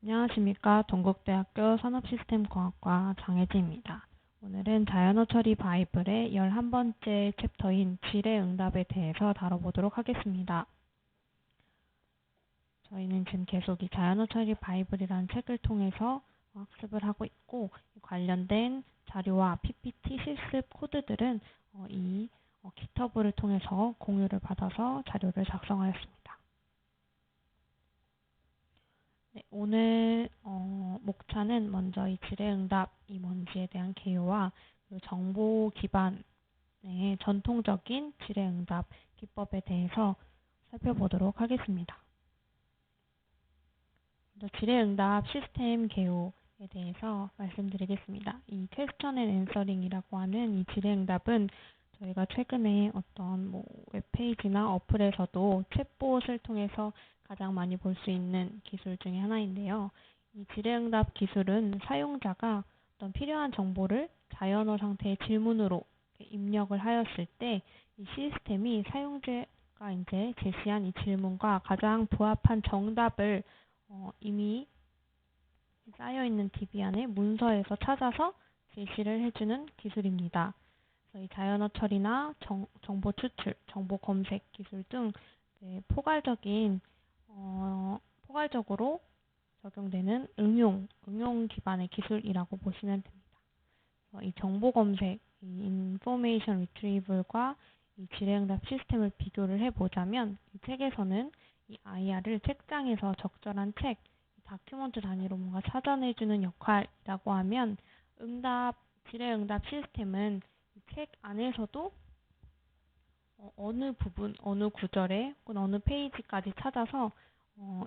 안녕하십니까. 동국대학교 산업시스템공학과 장혜지입니다. 오늘은 자연어 처리 바이블의 11번째 챕터인 질의응답에 대해서 다뤄보도록 하겠습니다. 저희는 지금 계속 이 자연어 처리 바이블이라는 책을 통해서 학습을 하고 있고, 관련된 자료와 PPT 실습 코드들은 이 GitHub를 통해서 공유를 받아서 자료를 작성하였습니다. 네, 오늘 목차는 먼저 이 질의응답이 뭔지에 대한 개요와 그리고 정보 기반의 전통적인 질의응답 기법에 대해서 살펴보도록 하겠습니다. 먼저 질의응답 시스템 개요에 대해서 말씀드리겠습니다. 이 Question and Answering이라고 하는 이 질의응답은 저희가 최근에 어떤 웹페이지나 어플에서도 챗봇을 통해서 가장 많이 볼 수 있는 기술 중에 하나인데요. 이 질의응답 기술은 사용자가 어떤 필요한 정보를 자연어 상태의 질문으로 입력을 하였을 때 이 시스템이 사용자가 이제 제시한 이 질문과 가장 부합한 정답을 이미 쌓여있는 DB 안에 문서에서 찾아서 제시를 해주는 기술입니다. 이 자연어 처리나 정보 추출, 정보 검색 기술 등 포괄적으로 적용되는 응용 기반의 기술이라고 보시면 됩니다. 이 정보 검색, 이 인포메이션 리트리블과 이 질의응답 시스템을 비교를 해보자면 이 책에서는 이 IR을 책장에서 적절한 책, 다큐멘트 단위로 뭔가 찾아내주는 역할이라고 하면 질의응답 시스템은 책 안에서도 어느 부분, 어느 구절에 혹은 어느 페이지까지 찾아서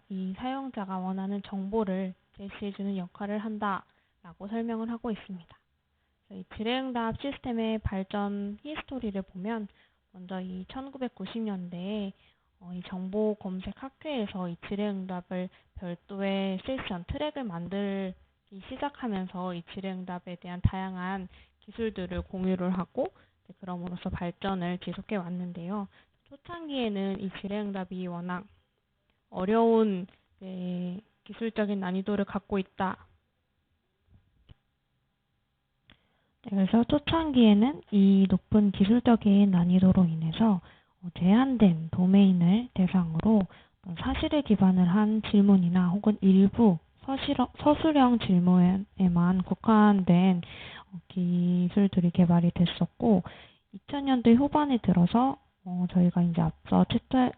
이 사용자가 원하는 정보를 제시해주는 역할을 한다라고 설명을 하고 있습니다. 이 질의응답 시스템의 발전 히스토리를 보면 먼저 이 1990년대에 이 정보 검색 학회에서 이 질의응답을 별도의 세션, 트랙을 만들기 시작하면서 이 질의응답에 대한 다양한 기술들을 공유를 하고 그럼으로써 발전을 지속해 왔는데요. 초창기에는 이 질의응답이 워낙 어려운 기술적인 난이도를 갖고 있다. 그래서 초창기에는 이 높은 기술적인 난이도로 인해서 제한된 도메인을 대상으로 사실에 기반을 한 질문이나 혹은 일부 서술형 질문에만 국한된 기술들이 개발이 됐었고 2000년대 후반에 들어서 저희가 이제 앞서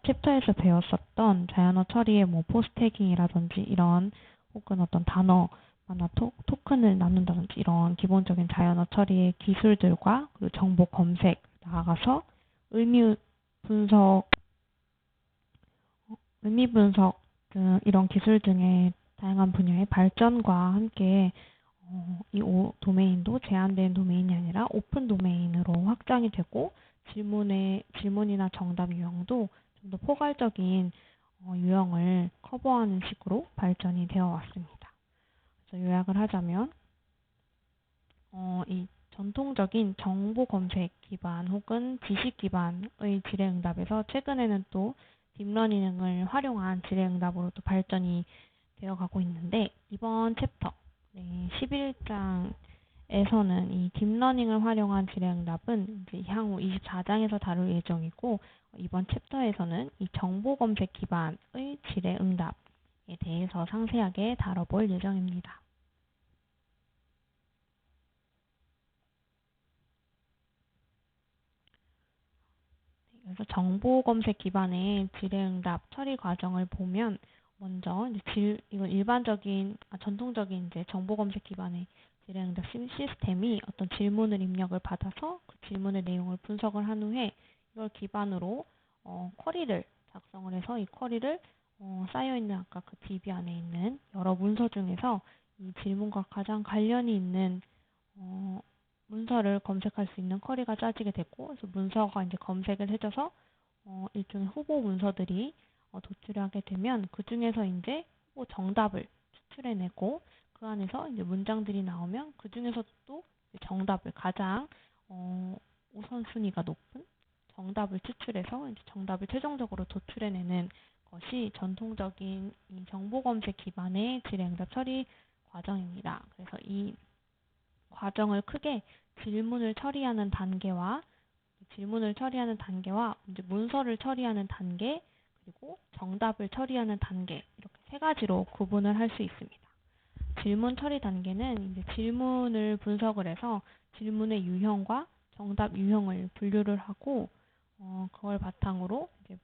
챕터에서 배웠었던 자연어 처리의 포스태깅이라든지 이런 혹은 어떤 단어 하나 토큰을 나눈다든지 이런 기본적인 자연어 처리의 기술들과 그리고 정보 검색, 나아가서 의미 분석 등 이런 기술 등의 다양한 분야의 발전과 함께 이 도메인도 제한된 도메인이 아니라 오픈 도메인으로 확장이 되고 질문이나 정답 유형도 좀 더 포괄적인 유형을 커버하는 식으로 발전이 되어 왔습니다. 그래서 요약을 하자면 이 전통적인 정보 검색 기반 혹은 지식 기반의 질의응답에서 최근에는 또 딥러닝을 활용한 질의응답으로 또 발전이 되어가고 있는데 이번 챕터 11장에서는 이 딥러닝을 활용한 질의응답은 이제 향후 24장에서 다룰 예정이고 이번 챕터에서는 이 정보 검색 기반의 질의응답에 대해서 상세하게 다뤄볼 예정입니다. 그래서 정보 검색 기반의 질의응답 처리 과정을 보면 먼저 이건 전통적인 이제 정보 검색 기반의 질의응답 시스템이 어떤 질문을 입력을 받아서 그 질문의 내용을 분석을 한 후에 이걸 기반으로 쿼리를 작성을 해서 이 쿼리를 쌓여있는 아까 그 DB 안에 있는 여러 문서 중에서 이 질문과 가장 관련이 있는 문서를 검색할 수 있는 쿼리가 짜지게 됐고, 그래서 문서가 이제 검색을 해줘서 일종의 후보 문서들이 도출하게 되면 그 중에서 이제 후보 정답을 추출해내고 그 안에서 이제 문장들이 나오면 그 중에서 또 정답을 가장 우선순위가 높은 정답을 추출해서 이제 정답을 최종적으로 도출해내는 것이 전통적인 이 정보 검색 기반의 질의응답 처리 과정입니다. 그래서 이 과정을 크게 질문을 처리하는 단계와 이제 문서를 처리하는 단계, 그리고 정답을 처리하는 단계, 이렇게 세 가지로 구분을 할 수 있습니다. 질문 처리 단계는 이제 질문을 분석을 해서 질문의 유형과 정답 유형을 분류를 하고 그걸 바탕으로 이제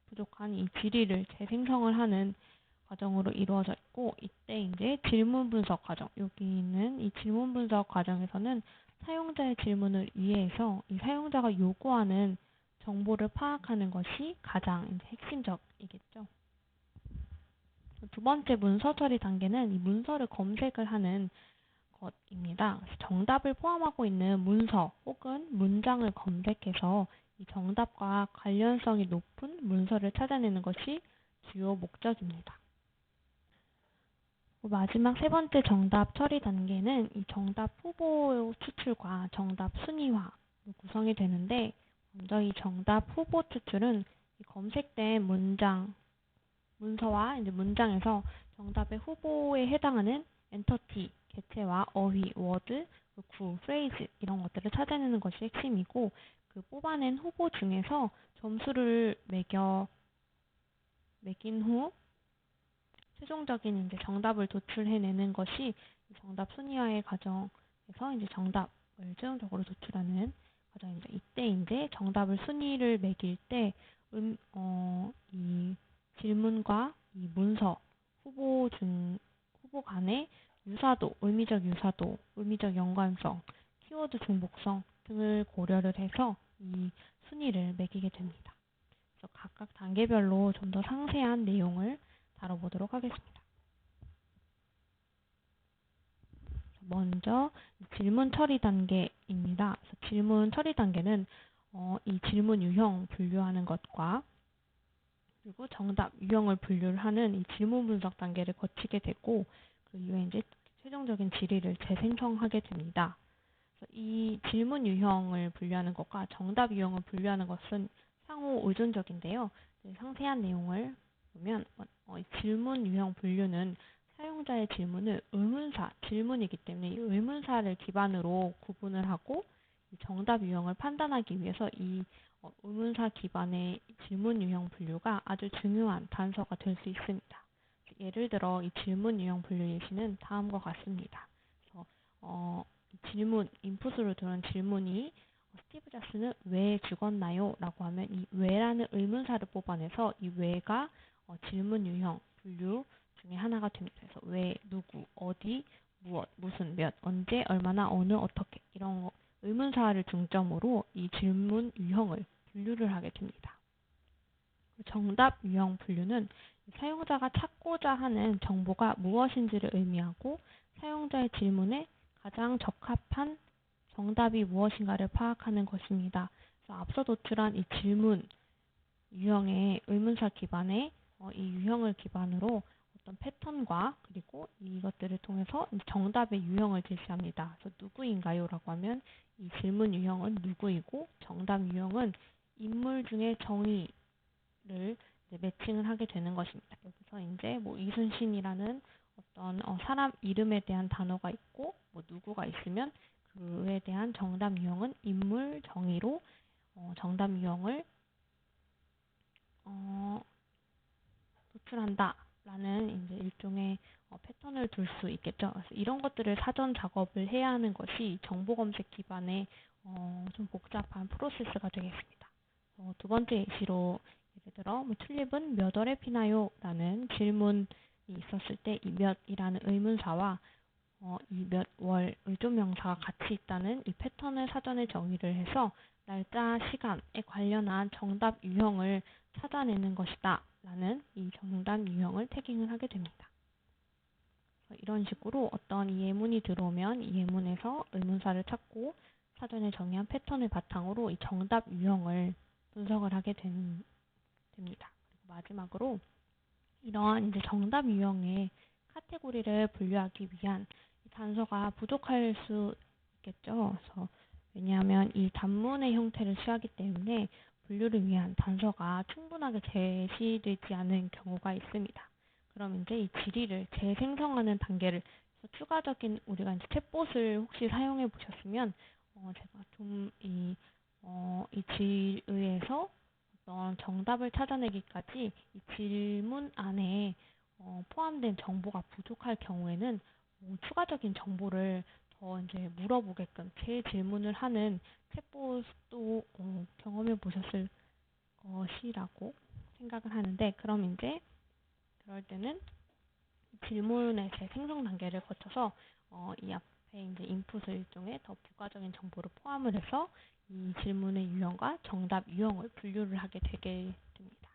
부족한 이 질의를 재생성을 하는 과정으로 이루어져 있고, 이때 이제 질문 분석 과정, 여기 있는 이 질문 분석 과정에서는 사용자의 질문을 이해해서 이 사용자가 요구하는 정보를 파악하는 것이 가장 이제 핵심적이겠죠. 두 번째 문서 처리 단계는 이 문서를 검색을 하는 것입니다. 정답을 포함하고 있는 문서 혹은 문장을 검색해서 이 정답과 관련성이 높은 문서를 찾아내는 것이 주요 목적입니다. 마지막 세 번째 정답 처리 단계는 이 정답 후보 추출과 정답 순위화 구성이 되는데, 먼저 이 정답 후보 추출은 이 검색된 문서와 이제 문장에서 정답의 후보에 해당하는 엔터티, 개체와 어휘, 워드, 구, 프레이즈 이런 것들을 찾아내는 것이 핵심이고, 그 뽑아낸 후보 중에서 점수를 매긴 후 최종적인 이제 정답을 도출해내는 것이 정답 순위화의 과정에서 이제 정답을 최종적으로 도출하는 과정입니다. 이때 이제 정답을 순위를 매길 때 이 질문과 이 문서 후보 간의 유사도, 의미적 유사도, 의미적 연관성, 키워드 중복성 등을 고려를 해서 이 순위를 매기게 됩니다. 그래서 각각 단계별로 좀 더 상세한 내용을 다뤄보도록 하겠습니다. 먼저 질문 처리 단계입니다. 그래서 질문 처리 단계는 이 질문 유형 분류하는 것과 그리고 정답 유형을 분류를 하는 이 질문 분석 단계를 거치게 되고, 그 이후에 이제 최종적인 질의를 재생성하게 됩니다. 그래서 이 질문 유형을 분류하는 것과 정답 유형을 분류하는 것은 상호 의존적인데요. 상세한 내용을 보면 이 질문 유형 분류는 사용자의 질문을 질문이기 때문에 이 의문사를 기반으로 구분을 하고, 이 정답 유형을 판단하기 위해서 이 의문사 기반의 질문 유형 분류가 아주 중요한 단서가 될 수 있습니다. 예를 들어 이 질문 유형 분류 예시는 다음과 같습니다. 그래서 질문, 인풋으로 들어온 질문이 스티브 잡스는 왜 죽었나요? 라고 하면 이 왜라는 의문사를 뽑아내서 이 왜가 질문 유형 분류 중에 하나가 됩니다. 그래서 왜, 누구, 어디, 무엇, 무슨, 몇, 언제, 얼마나, 어느, 어떻게 이런 의문사를 중점으로 이 질문 유형을 분류를 하게 됩니다. 정답 유형 분류는 사용자가 찾고자 하는 정보가 무엇인지를 의미하고, 사용자의 질문에 가장 적합한 정답이 무엇인가를 파악하는 것입니다. 그래서 앞서 도출한 이 질문 유형의 의문사 기반의 이 유형을 기반으로 어떤 패턴과 그리고 이것들을 통해서 정답의 유형을 제시합니다. 그래서 누구인가요? 라고 하면 이 질문 유형은 누구이고, 정답 유형은 인물 중에 정의를 매칭을 하게 되는 것입니다. 여기서 이제 뭐 이순신이라는 어떤 사람 이름에 대한 단어가 있고, 뭐 누구가 있으면 그에 대한 정답 유형은 인물 정의로 정답 유형을 도출한다라는 이제 일종의 패턴을 둘 수 있겠죠. 그래서 이런 것들을 사전 작업을 해야 하는 것이 정보 검색 기반의 좀 복잡한 프로세스가 되겠습니다. 두 번째 예시로 예를 들어 튤립은 몇 월에 피나요? 라는 질문이 있었을 때 이 몇이라는 의문사와 이 몇 월 의조명사가 같이 있다는 이 패턴을 사전에 정의를 해서 날짜, 시간에 관련한 정답 유형을 찾아내는 것이다 라는 이 정답 유형을 태깅을 하게 됩니다. 이런 식으로 어떤 이 예문이 들어오면 이 예문에서 의문사를 찾고 사전에 정의한 패턴을 바탕으로 이 정답 유형을 분석을 하게 됩니다. 그리고 마지막으로 이러한 이제 정답 유형의 카테고리를 분류하기 위한 단서가 부족할 수 있겠죠. 그래서 왜냐하면 이 단문의 형태를 취하기 때문에 분류를 위한 단서가 충분하게 제시되지 않은 경우가 있습니다. 그럼 이제 이 질의를 재생성하는 단계를 추가적인 우리가 이제 챗봇을 혹시 사용해 보셨으면 제가 좀 이 질의에서 어떤 정답을 찾아내기까지 이 질문 안에 포함된 정보가 부족할 경우에는 추가적인 정보를 더 이제 물어보게끔 재질문을 하는 챗봇도 경험해 보셨을 것이라고 생각을 하는데, 그럼 이제 그럴 때는 질문의 재생성 단계를 거쳐서 이 앞에 이제 인풋을 일종의 더 부가적인 정보를 포함을 해서 이 질문의 유형과 정답 유형을 분류를 하게 되게 됩니다.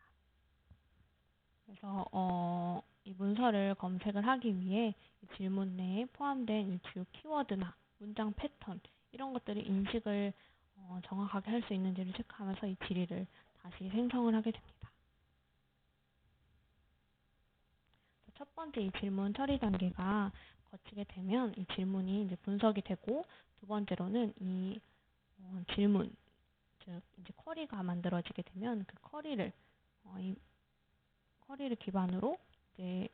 그래서 이 문서를 검색을 하기 위해 이 질문 내에 포함된 이 주요 키워드나 문장 패턴 이런 것들을 인식을 정확하게 할 수 있는지를 체크하면서 이 질의를 다시 생성을 하게 됩니다. 첫 번째 이 질문 처리 단계가 거치게 되면 이 질문이 이제 분석이 되고, 두 번째로는 이 질문, 즉 이제 쿼리가 만들어지게 되면 그 이 쿼리를 기반으로 이제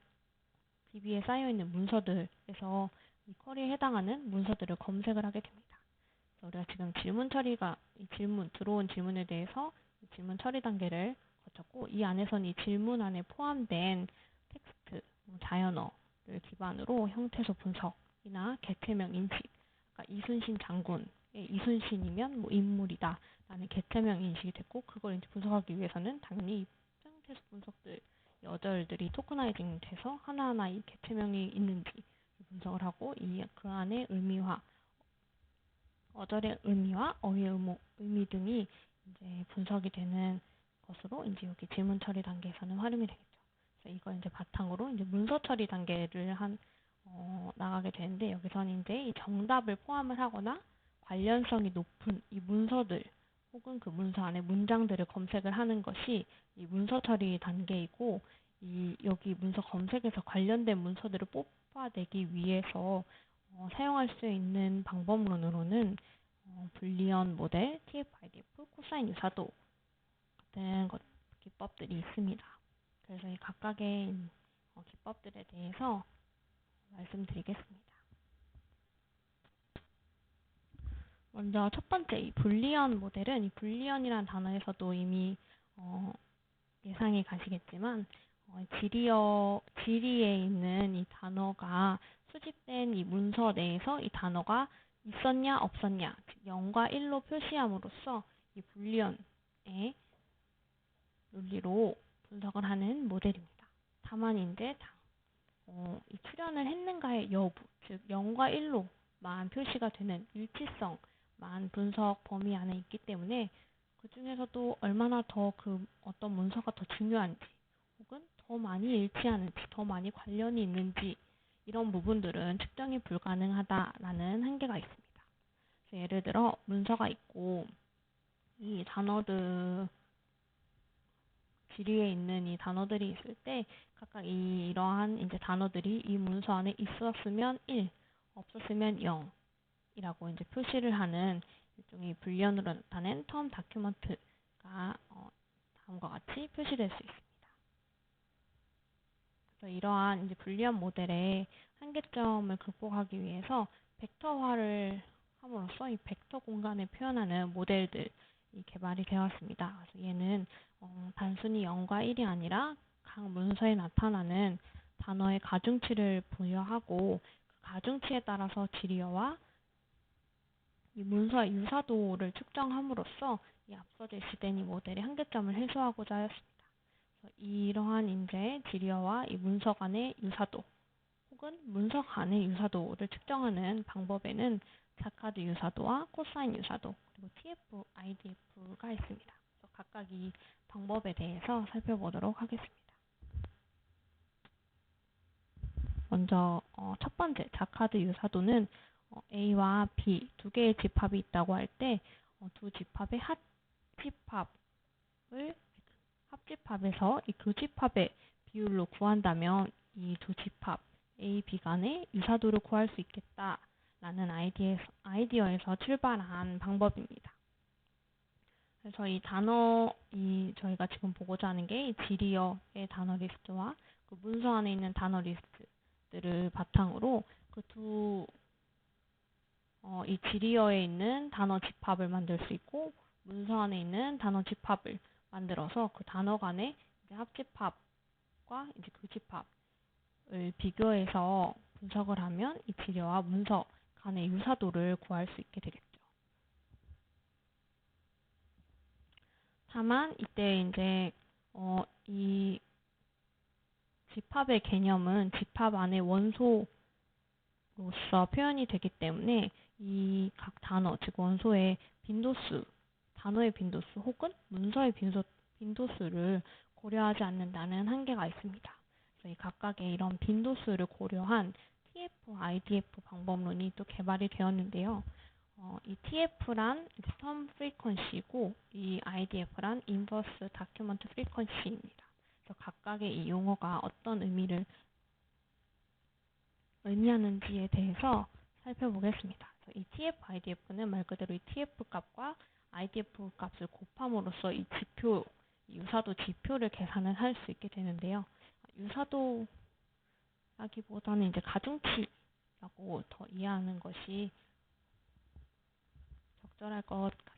DB에 쌓여 있는 문서들에서 이 쿼리에 해당하는 문서들을 검색을 하게 됩니다. 그래서 우리가 지금 들어온 질문에 대해서 이 질문 처리 단계를 거쳤고, 이 안에서는 이 질문 안에 포함된 텍스트, 자연어를 기반으로 형태소 분석이나 개체명 인식, 그러니까 이순신 장군의 이순신이면 인물이다 라는 개체명 인식이 됐고, 그걸 이제 분석하기 위해서는 당연히 형태소 분석들, 어절들이 토크나이징 돼서 하나하나 이 개체명이 있는지 분석을 하고, 그 안에 어절의 의미와 어휘의 의미 등이 이제 분석이 되는 것으로 이제 여기 질문 처리 단계에서는 활용이 되겠죠. 그래서 이걸 이제 바탕으로 이제 문서 처리 단계를 나가게 되는데, 여기서는 이제 이 정답을 포함을 하거나 관련성이 높은 이 문서들 혹은 그 문서 안에 문장들을 검색을 하는 것이 이 문서 처리 단계이고, 여기 문서 검색에서 관련된 문서들을 뽑아내기 위해서 사용할 수 있는 방법론으로는 불리언 모델, TF-IDF, 코사인 유사도 같은 기법들이 있습니다. 그래서 이 각각의 기법들에 대해서 말씀드리겠습니다. 먼저 첫 번째 이 불리언 모델은, 이 불리언이라는 단어에서도 이미 예상이 가시겠지만 지리에 있는 이 단어가 수집된 이 문서 내에서 이 단어가 있었냐 없었냐, 즉 0과 1로 표시함으로써 이 불리언의 논리로 분석을 하는 모델입니다. 다만 이제 이 출연을 했는가의 여부, 즉 0과 1로만 표시가 되는 일치성만 분석 범위 안에 있기 때문에 그 중에서도 얼마나 더 어떤 문서가 더 중요한지, 혹은 더 많이 일치하는지, 더 많이 관련이 있는지, 이런 부분들은 측정이 불가능하다라는 한계가 있습니다. 그래서 예를 들어 문서가 있고 이 단어들 지리에 있는 이 단어들이 있을 때 각각 이러한 이제 단어들이 이 문서 안에 있었으면 1, 없었으면 0이라고 이제 표시를 하는 일종의 불리언으로 나타낸 텀 다큐먼트가 다음과 같이 표시될 수 있습니다. 그래서 이러한 이제 불리언 모델의 한계점을 극복하기 위해서 벡터화를 함으로써 이 벡터 공간을 표현하는 모델들이 개발이 되었습니다. 그래서 얘는 단순히 0과 1이 아니라 각 문서에 나타나는 단어의 가중치를 부여하고, 그 가중치에 따라서 지리어와 이 문서의 유사도를 측정함으로써 이 앞서 제시된 이 모델의 한계점을 해소하고자 하였습니다. 그래서 이러한 이제 지리어와 이 문서 간의 유사도 혹은 문서 간의 유사도를 측정하는 방법에는 자카드 유사도와 코사인 유사도, 그리고 TF-IDF가 있습니다. 그래서 각각 이 방법에 대해서 살펴보도록 하겠습니다. 먼저 첫 번째 자카드 유사도는 A와 B 두 개의 집합이 있다고 할 때 두 집합의 합집합에서 이 교집합의 비율로 구한다면 이 두 집합 A, B 간의 유사도를 구할 수 있겠다라는 아이디어에서 출발한 방법입니다. 그래서 저희가 지금 보고자 하는 게 이 지리어의 단어 리스트와 그 문서 안에 있는 단어 리스트들을 바탕으로 이 지리어에 있는 단어 집합을 만들 수 있고 문서 안에 있는 단어 집합을 만들어서 그 단어 간의 이제 합집합과 이제 교집합을 비교해서 분석을 하면 이 지리어와 문서 간의 유사도를 구할 수 있게 되겠죠. 다만 이때 이제 이 집합의 개념은 집합 안에 원소로서 표현이 되기 때문에 이 각 단어, 즉 원소의 빈도수, 단어의 빈도수 혹은 문서의 빈도수를 고려하지 않는다는 한계가 있습니다. 그래서 이 각각의 이런 빈도수를 고려한 TF, IDF 방법론이 또 개발이 되었는데요. 이 TF란 term frequency이고 이 IDF란 inverse document frequency입니다. 그래서 각각의 이 용어가 어떤 의미를 의미하는지에 대해서 살펴보겠습니다. 그래서 이 TF, IDF는 말 그대로 이 TF 값과 IDF 값을 곱함으로써 이 유사도 지표를 계산을 할 수 있게 되는데요. 유사도라기보다는 이제 가중치라고 더 이해하는 것이 적절할 것 같습니다.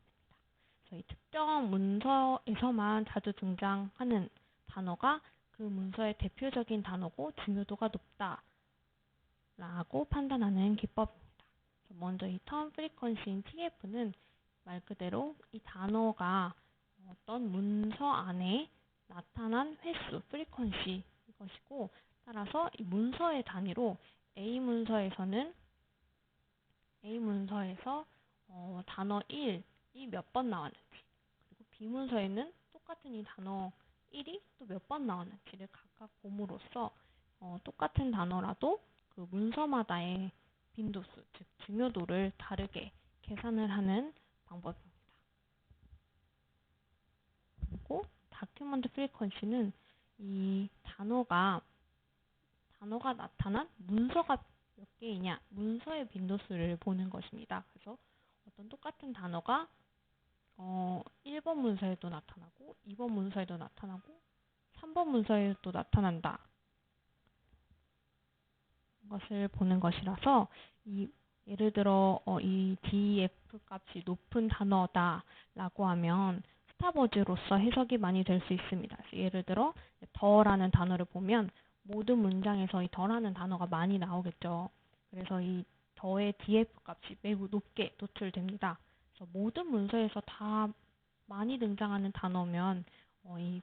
그래서 이 특정 문서에서만 자주 등장하는 단어가 그 문서의 대표적인 단어고 중요도가 높다라고 판단하는 기법입니다. 먼저 이 term frequency인 TF는 말 그대로 이 단어가 어떤 문서 안에 나타난 횟수, frequency 이것이고 따라서 이 문서의 단위로 A 문서에서 단어 1이 몇 번 나왔는지 그리고 B 문서에는 똑같은 이 단어 1이 또 몇 번 나왔는지를 각각 봄으로써 똑같은 단어라도 그 문서마다의 빈도수, 즉 중요도를 다르게 계산을 하는 방법입니다. 그리고 다큐먼트 프리퀀시는 이 단어가 나타난 문서가 몇 개이냐, 문서의 빈도수를 보는 것입니다. 그래서 어떤 똑같은 단어가 1번 문서에도 나타나고 2번 문서에도 나타나고 3번 문서에도 나타난다. 것을 보는 것이라서 예를 들어 이 DF 값이 높은 단어다라고 하면 스탑워즈로서 해석이 많이 될 수 있습니다. 예를 들어 더라는 단어를 보면 모든 문장에서 이 더라는 단어가 많이 나오겠죠. 그래서 이 더의 DF 값이 매우 높게 노출됩니다. 그래서 모든 문서에서 다 많이 등장하는 단어면 그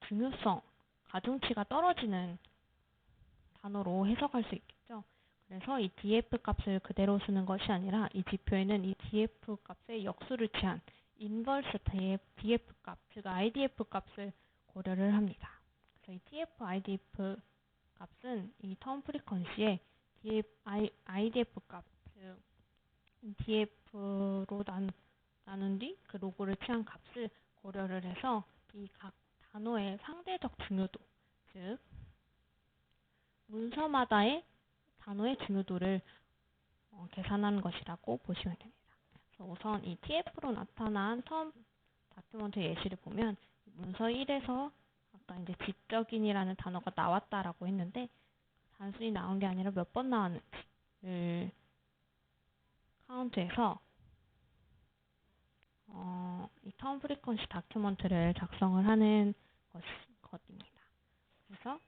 중요성, 가중치가 떨어지는 단어로 해석할 수 있겠죠. 그래서 이 df 값을 그대로 쓰는 것이 아니라 이 지표에는 이 df 값의 역수를 취한 인버스 df 값, 즉 idf 값을 고려를 합니다. 그래서 이 tf, idf 값은 이 term frequency의 idf 값, 즉 df로 나눈 뒤 그 로그를 취한 값을 고려를 해서 이 각 단어의 상대적 중요도, 즉 문서마다의 단어의 중요도를 계산하는 것이라고 보시면 됩니다. 그래서 우선 이 TF로 나타난 term 다큐먼트 예시를 보면 문서 1에서 아까 이제 지적인이라는 단어가 나왔다라고 했는데 단순히 나온 게 아니라 몇 번 나왔는지를 카운트해서 이 term frequency 다큐먼트를 작성을 하는 것입니다. 그래서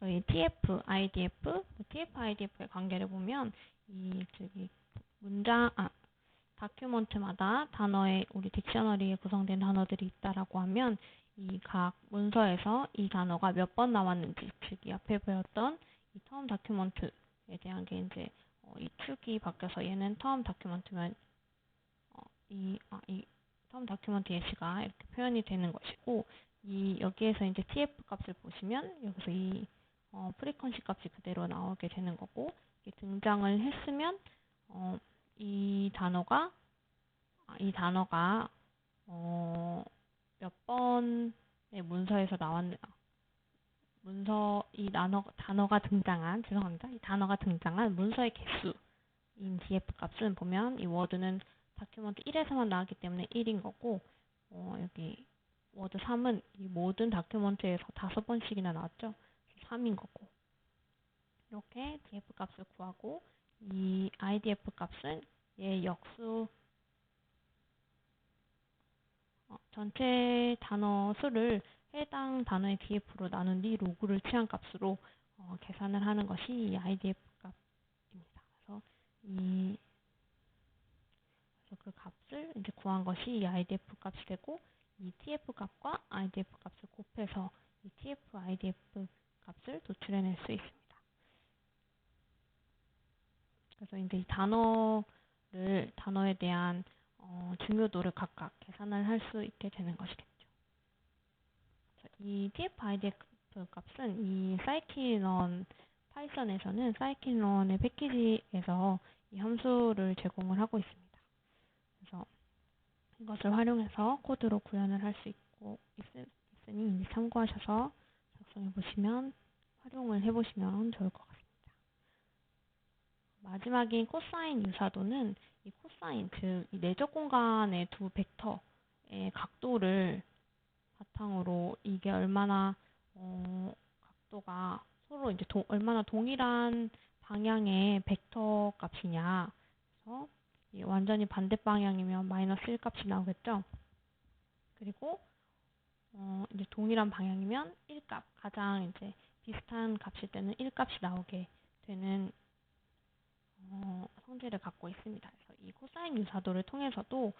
이 TF, IDF, TF, IDF의 관계를 보면 다큐먼트마다 단어의 우리 딕셔너리에 구성된 단어들이 있다라고 하면 이 각 문서에서 이 단어가 몇 번 나왔는지, 즉 이 앞에 배웠던 이 term 다큐먼트에 대한 게 이제 이 축이 바뀌어서 얘는 term 다큐먼트면 이 term 다큐먼트 예시가 이렇게 표현이 되는 것이고 여기에서 이제 TF 값을 보시면 여기서 이 프리퀀시 값이 그대로 나오게 되는 거고 등장을 했으면 이 단어가 몇 번의 문서에서 이 단어가 등장한 문서의 개수를 df 값은 보면 이 워드는 다큐먼트 1에서만 나왔기 때문에 1인 거고, 여기 워드 3은 이 모든 다큐먼트에서 5번씩이나 나왔죠. 3인 거고. 이렇게 df 값을 구하고, 이 idf 값은 얘 역수, 전체 단어 수를 해당 단어의 df로 나눈 뒤 로그를 취한 값으로 계산을 하는 것이 이 idf 값입니다. 그래서 그 값을 이제 구한 것이 이 idf 값이 되고, 이 tf 값과 idf 값을 곱해서 이 tf, idf 값을 도출해낼 수 있습니다. 그래서 이제 이 단어에 대한 중요도를 각각 계산을 할 수 있게 되는 것이겠죠. 이 tf, idf 값은 이 scikit-learn 파이썬에서는 scikit-learn의 패키지에서 이 함수를 제공을 하고 있습니다. 그래서 이것을 활용해서 코드로 구현을 할 수 있으니 참고하셔서 작성해 보시면, 활용을 해보시면 좋을 것 같습니다. 마지막인 코사인 유사도는 이 코사인, 즉 이 내적 공간의 두 벡터의 각도를 바탕으로 이게 얼마나 각도가 서로 이제 얼마나 동일한 방향의 벡터 값이냐. 그래서 완전히 반대 방향이면 마이너스 1 값이 나오겠죠. 그리고 이제 동일한 방향이면 1값, 가장 이제 비슷한 값일 때는 1값이 나오게 되는 성질을 갖고 있습니다. 그래서 이 코사인 유사도를 통해서도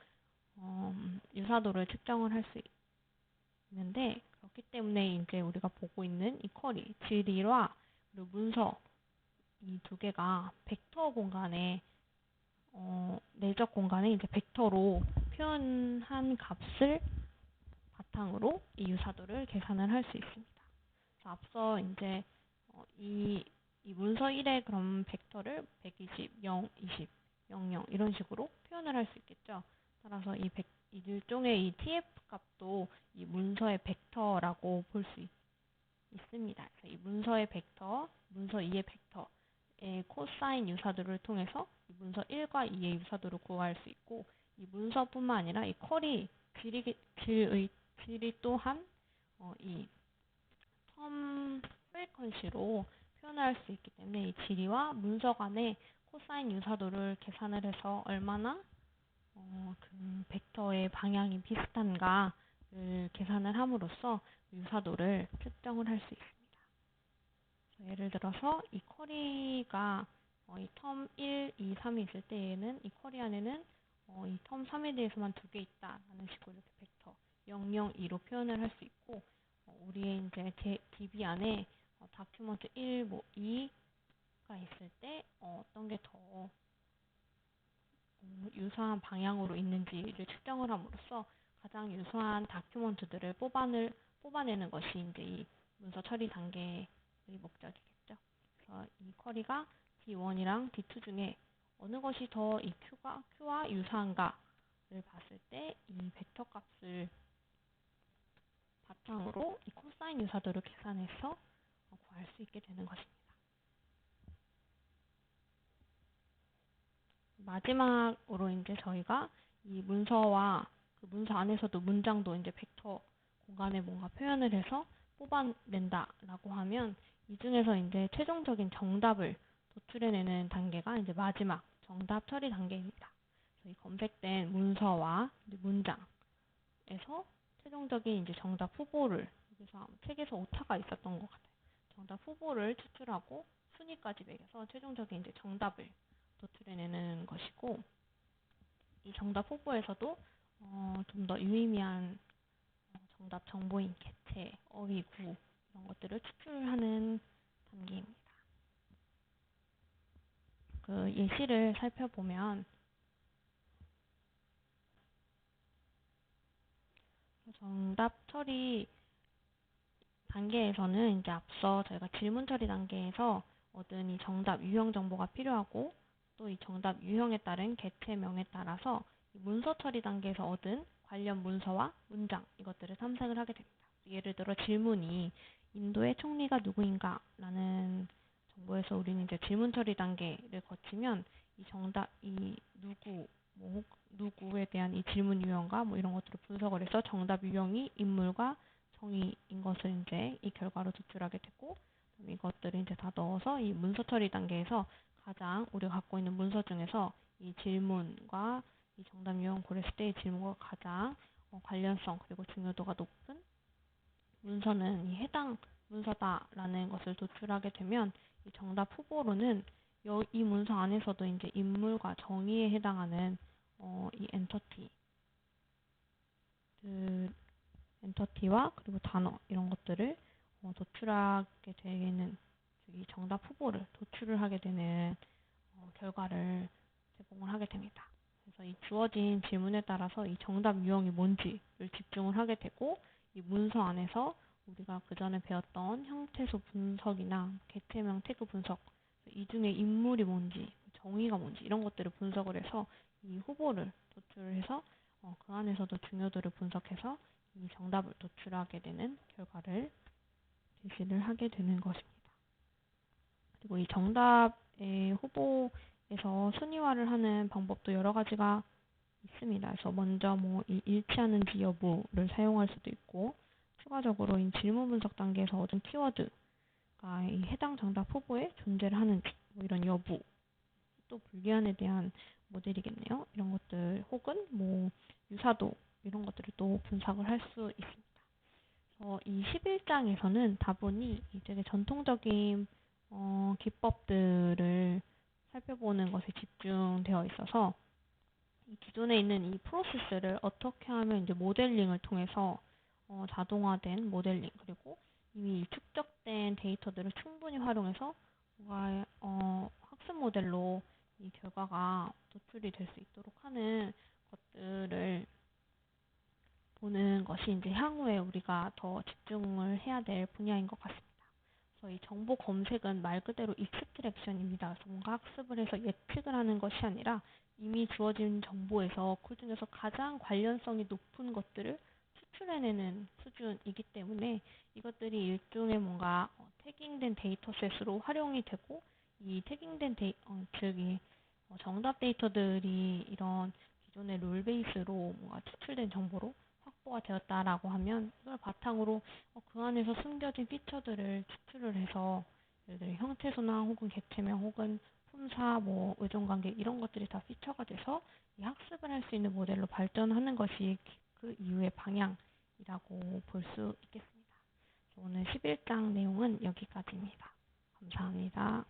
유사도를 측정을 할 수 있는데, 그렇기 때문에 이제 우리가 보고 있는 이 쿼리, 지리와 그리고 문서, 이 두 개가 벡터 공간에 내적 공간에 이제 벡터로 표현한 값을 바탕으로 이 유사도를 계산을 할 수 있습니다. 그래서 앞서 이제 이 문서 1의 그럼 벡터를 120, 0, 20, 00 이런 식으로 표현을 할 수 있겠죠. 따라서 이 일종의 이 tf 값도 이 문서의 벡터라고 볼 수 있습니다. 그래서 이 문서의 벡터, 문서 2의 벡터의 코사인 유사도를 통해서 이 문서 1과 2의 유사도를 구할 수 있고, 이 문서뿐만 아니라 이 쿼리 질이 또한 이 텀 프리퀀시로 표현할 수 있기 때문에 이 지리와 문서 간의 코사인 유사도를 계산을 해서 얼마나 그 벡터의 방향이 비슷한가를 계산을 함으로써 유사도를 측정을 할 수 있습니다. 예를 들어서 이 쿼리가 이 텀 1, 2, 3이 있을 때에는 이 쿼리 안에는 이 텀 3에 대해서만 2개 있다라는 식으로 이렇게 벡터 0, 0, 2로 표현을 할 수 있고, 우리의 이제 DB 안에 다큐먼트 1, 뭐 2가 있을 때 어떤 게 더 유사한 방향으로 있는지를 측정을 함으로써 가장 유사한 다큐먼트들을 뽑아내는 것이 이제 이 문서 처리 단계의 목적이겠죠. 그래서 이 쿼리가 D1이랑 D2 중에 어느 것이 더 이 Q와 유사한가를 봤을 때 이 벡터 값을 바탕으로 이 코사인 유사도를 계산해서 구할 수 있게 되는 것입니다. 마지막으로 이제 저희가 이 문서와 그 문서 안에서도 문장도 이제 벡터 공간에 뭔가 표현을 해서 뽑아낸다라고 하면, 이 중에서 이제 최종적인 정답을 도출해내는 단계가 이제 마지막 정답 처리 단계입니다. 이 검색된 문서와 문장에서 최종적인 이제 정답 후보를, 여기서 책에서 오타가 있었던 것 같아요. 정답 후보를 추출하고 순위까지 매겨서 최종적인 이제 정답을 도출해내는 것이고, 이 정답 후보에서도 좀 더 유의미한 정답 정보인 개체, 어휘, 구 이런 것들을 추출하는 단계입니다. 그 예시를 살펴보면, 정답 처리 단계에서는 이제 앞서 저희가 질문 처리 단계에서 얻은 이 정답 유형 정보가 필요하고, 또 이 정답 유형에 따른 개체명에 따라서 문서 처리 단계에서 얻은 관련 문서와 문장, 이것들을 탐색을 하게 됩니다. 예를 들어 질문이 인도의 총리가 누구인가 라는 정보에서 우리는 이제 질문 처리 단계를 거치면 이 정답, 이 누구, 뭐 누구에 대한 이 질문 유형과 뭐 이런 것들을 분석을 해서 정답 유형이 인물과 정의인 것을 이제 이 결과로 도출하게 되고, 이것들을 이제 다 넣어서 이 문서 처리 단계에서 가장 우리가 갖고 있는 문서 중에서 이 질문과 이 정답 유형 고렸을 때 이 질문과 가장 관련성 그리고 중요도가 높은 문서는 이 해당 문서다라는 것을 도출하게 되면 이 정답 후보로는 이 문서 안에서도 이제 인물과 정의에 해당하는 이 엔터티와 그리고 단어 이런 것들을 도출하게 되는, 즉 이 정답 후보를 도출을 하게 되는 결과를 제공을 하게 됩니다. 그래서 이 주어진 질문에 따라서 이 정답 유형이 뭔지를 집중을 하게 되고, 이 문서 안에서 우리가 그 전에 배웠던 형태소 분석이나 개체명 태그 분석, 이 중에 인물이 뭔지, 정의가 뭔지 이런 것들을 분석을 해서 이 후보를 도출해서 그 안에서도 중요도를 분석해서 이 정답을 도출하게 되는 결과를 제시를 하게 되는 것입니다. 그리고 이 정답의 후보에서 순위화를 하는 방법도 여러 가지가 있습니다. 그래서 먼저 뭐 이 일치하는지 여부를 사용할 수도 있고, 추가적으로 이 질문 분석 단계에서 얻은 키워드가 이 해당 정답 후보에 존재를 하는지, 뭐 이런 여부, 또 불리한에 대한 모델이겠네요. 이런 것들 혹은 뭐 유사도 이런 것들을 또 분석을 할 수 있습니다. 이 11장에서는 다분히 되게 전통적인 기법들을 살펴보는 것에 집중되어 있어서 이 기존에 있는 이 프로세스를 어떻게 하면 이제 모델링을 통해서 자동화된 모델링 그리고 이미 축적된 데이터들을 충분히 활용해서 학습 모델로 이 결과가 도출이 될 수 있도록 하는 것들을 보는 것이 이제 향후에 우리가 더 집중을 해야 될 분야인 것 같습니다. 그래서 이 정보 검색은 말 그대로 익스트랙션입니다. 그래서 뭔가 학습을 해서 예측을 하는 것이 아니라 이미 주어진 정보에서 그 중에서 가장 관련성이 높은 것들을 추출해내는 수준이기 때문에 이것들이 일종의 뭔가 태깅된 데이터셋으로 활용이 되고, 이 태깅된 즉이 정답 데이터들이 이런 기존의 롤 베이스로 뭔가 추출된 정보로 확보가 되었다라고 하면 이걸 바탕으로 그 안에서 숨겨진 피처들을 추출을 해서 예를 들어 형태소나 혹은 개체명 혹은 품사, 뭐 의존관계 이런 것들이 다 피처가 돼서 이 학습을 할 수 있는 모델로 발전하는 것이 그 이후의 방향이라고 볼 수 있겠습니다. 오늘 11장 내용은 여기까지입니다. 감사합니다.